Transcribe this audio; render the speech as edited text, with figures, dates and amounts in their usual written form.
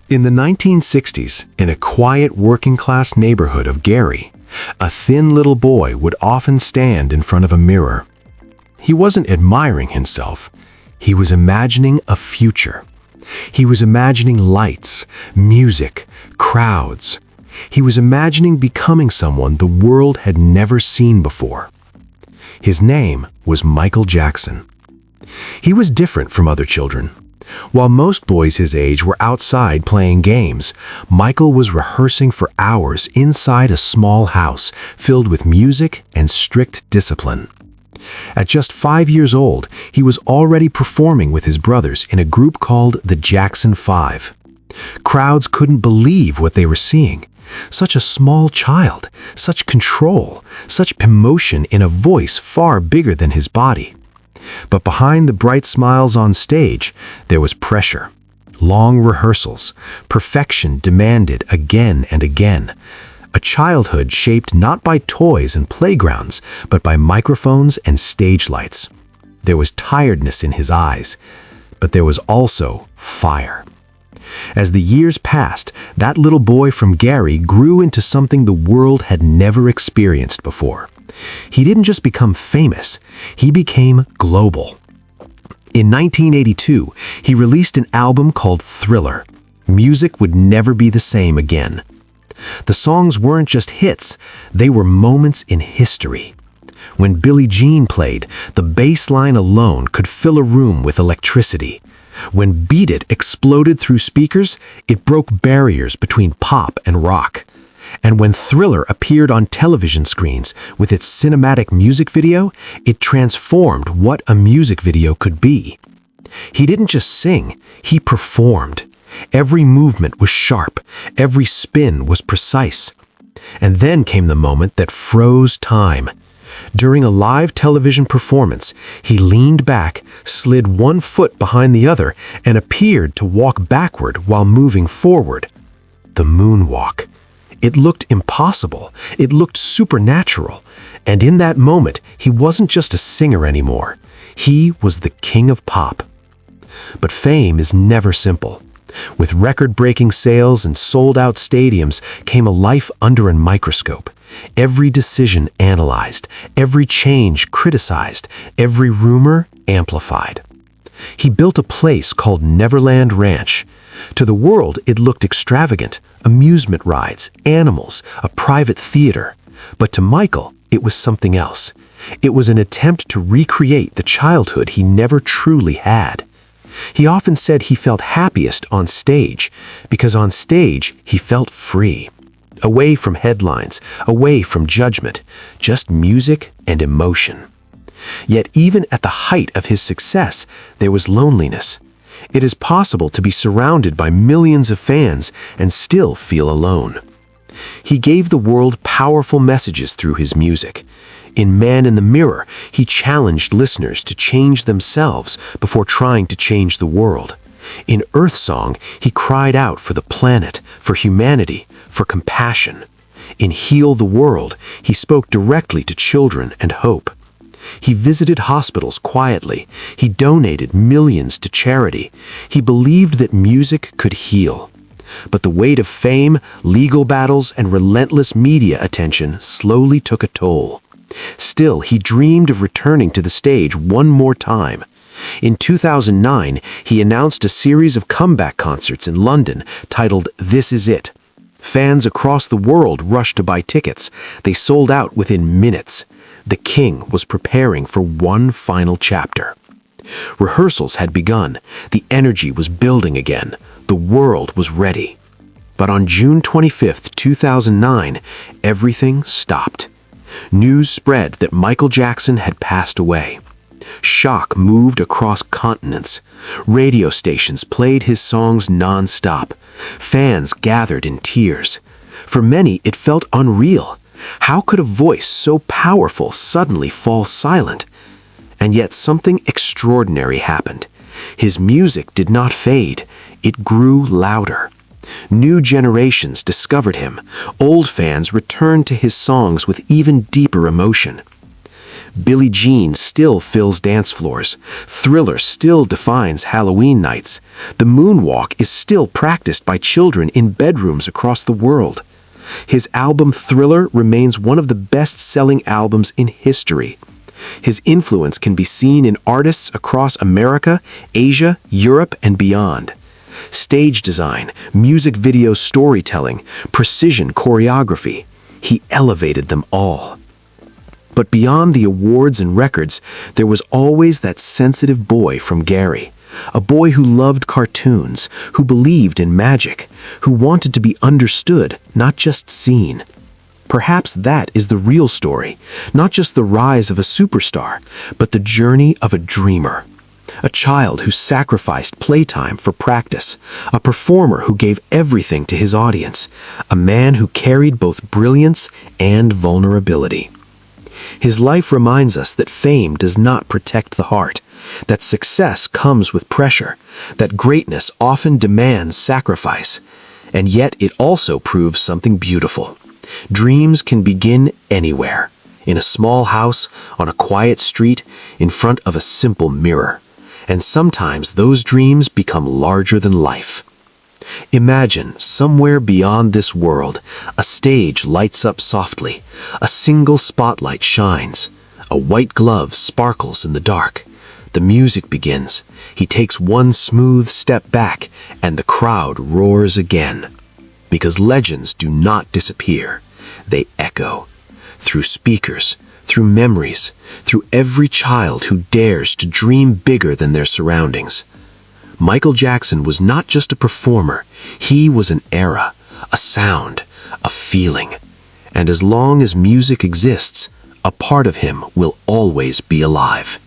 In the 1960s, in a quiet working-class neighborhood of Gary, a thin little boy would often stand in front of a mirror. He wasn't admiring himself. He was imagining a future. He was imagining lights, music, crowds. He was imagining becoming someone the world had never seen before. His name was Michael Jackson. He was different from other children. While most boys his age were outside playing games, Michael was rehearsing for hours inside a small house filled with music and strict discipline. At just 5 years old, he was already performing with his brothers in a group called the Jackson 5. Crowds couldn't believe what they were seeing. Such a small child, such control, such emotion in a voice far bigger than his body. But behind the bright smiles on stage, there was pressure. Long rehearsals, perfection demanded again and again. A childhood shaped not by toys and playgrounds, but by microphones and stage lights. There was tiredness in his eyes, but there was also fire. As the years passed, that little boy from Gary grew into something the world had never experienced before. He didn't just become famous, he became global. In 1982, he released an album called Thriller. Music would never be the same again. The songs weren't just hits, they were moments in history. When Billie Jean played, the bass line alone could fill a room with electricity. When Beat It exploded through speakers, it broke barriers between pop and rock. And when Thriller appeared on television screens with its cinematic music video, it transformed what a music video could be. He didn't just sing, he performed. Every movement was sharp, every spin was precise. And then came the moment that froze time. During a live television performance, he leaned back, slid one foot behind the other, and appeared to walk backward while moving forward. The moonwalk. It looked impossible. It looked supernatural. And in that moment, he wasn't just a singer anymore. He was the king of pop. But fame is never simple. With record-breaking sales and sold-out stadiums came a life under a microscope. Every decision analyzed, every change criticized, every rumor amplified. He built a place called Neverland Ranch. To the world, it looked extravagant, amusement rides, animals, a private theater. But to Michael, it was something else. It was an attempt to recreate the childhood he never truly had. He often said he felt happiest on stage, because on stage he felt free. Away from headlines, away from judgment, just music and emotion. Yet even at the height of his success, there was loneliness. It is possible to be surrounded by millions of fans and still feel alone. He gave the world powerful messages through his music. In Man in the Mirror, he challenged listeners to change themselves before trying to change the world. In Earth Song, he cried out for the planet, for humanity, for compassion. In Heal the World, he spoke directly to children and hope. He visited hospitals quietly. He donated millions to charity. He believed that music could heal. But the weight of fame, legal battles, and relentless media attention slowly took a toll. Still, he dreamed of returning to the stage one more time. In 2009, he announced a series of comeback concerts in London titled This Is It. Fans across the world rushed to buy tickets. They sold out within minutes. The king was preparing for one final chapter. Rehearsals had begun. The energy was building again. The world was ready. But on June 25, 2009, everything stopped. News spread that Michael Jackson had passed away. Shock moved across continents. Radio stations played his songs non-stop. Fans gathered in tears. For many, it felt unreal. How could a voice so powerful suddenly fall silent? And yet something extraordinary happened. His music did not fade. It grew louder. New generations discovered him. Old fans returned to his songs with even deeper emotion. Billie Jean still fills dance floors. Thriller still defines Halloween nights. The moonwalk is still practiced by children in bedrooms across the world. His album Thriller remains one of the best-selling albums in history. His influence can be seen in artists across America, Asia, Europe, and beyond. Stage design, music video storytelling, precision choreography. He elevated them all. But beyond the awards and records, there was always that sensitive boy from Gary. A boy who loved cartoons, who believed in magic, who wanted to be understood, not just seen. Perhaps that is the real story, not just the rise of a superstar, but the journey of a dreamer. A child who sacrificed playtime for practice, a performer who gave everything to his audience, a man who carried both brilliance and vulnerability. His life reminds us that fame does not protect the heart, that success comes with pressure, that greatness often demands sacrifice, and yet it also proves something beautiful. Dreams can begin anywhere, in a small house, on a quiet street, in front of a simple mirror. And sometimes those dreams become larger than life. Imagine, somewhere beyond this world, a stage lights up softly, a single spotlight shines, a white glove sparkles in the dark. The music begins, he takes one smooth step back, and the crowd roars again. Because legends do not disappear, they echo. Through speakers, through memories, through every child who dares to dream bigger than their surroundings. Michael Jackson was not just a performer, he was an era, a sound, a feeling. And as long as music exists, a part of him will always be alive.